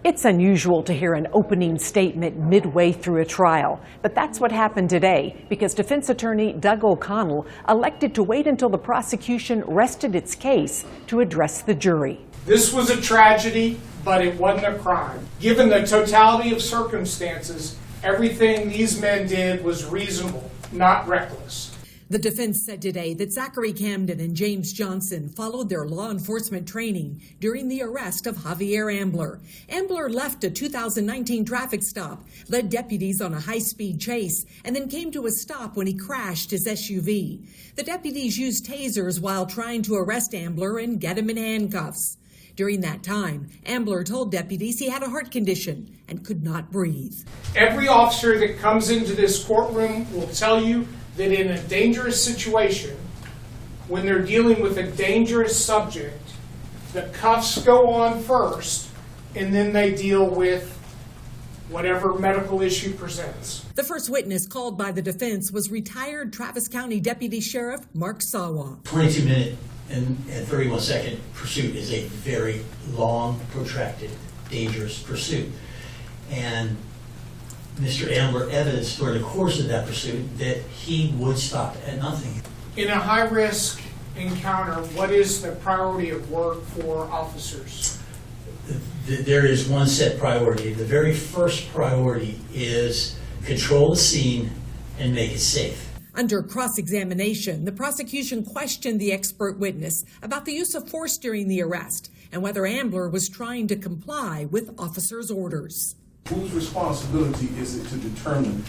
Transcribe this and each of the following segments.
It's unusual to hear an opening statement midway through a trial, but that's what happened today because defense attorney Doug O'Connell elected to wait until the prosecution rested its case to address the jury. This was a tragedy, but it wasn't a crime. Given the totality of circumstances, everything these men did was reasonable, not reckless. The defense said today that Zachary Camden and James Johnson followed their law enforcement training during the arrest of Javier Ambler. Ambler left a 2019 traffic stop, led deputies on a high-speed chase, and then came to a stop when he crashed his SUV. The deputies used tasers while trying to arrest Ambler and get him in handcuffs. During that time, Ambler told deputies he had a heart condition and could not breathe. Every officer that comes into this courtroom will tell you that in a dangerous situation, when they're dealing with a dangerous subject, the cuffs go on first, and then they deal with whatever medical issue presents. The first witness called by the defense was retired Travis County Deputy Sheriff Mark Sawa. 22-minute and 31-second pursuit is a very long, protracted, dangerous pursuit. And Mr. Ambler evidenced during the course of that pursuit that he would stop at nothing. In a high-risk encounter, what is the priority of work for officers? There is one set priority. The very first priority is control the scene and make it safe. Under cross-examination, the prosecution questioned the expert witness about the use of force during the arrest and whether Ambler was trying to comply with officers' orders. Whose responsibility is it to determine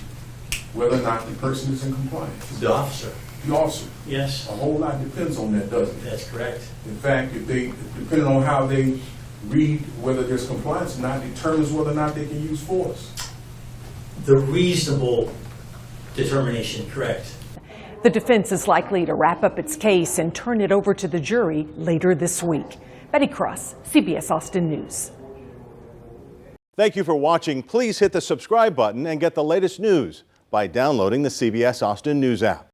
whether or not the person is in compliance? The officer. The officer. Yes. A whole lot depends on that, doesn't it? That's correct. In fact, depending on how they read whether there's compliance or not, determines whether or not they can use force. The reasonable determination, correct. The defense is likely to wrap up its case and turn it over to the jury later this week. Betty Cross, CBS Austin News. Thank you for watching. Please hit the subscribe button and get the latest news by downloading the CBS Austin News app.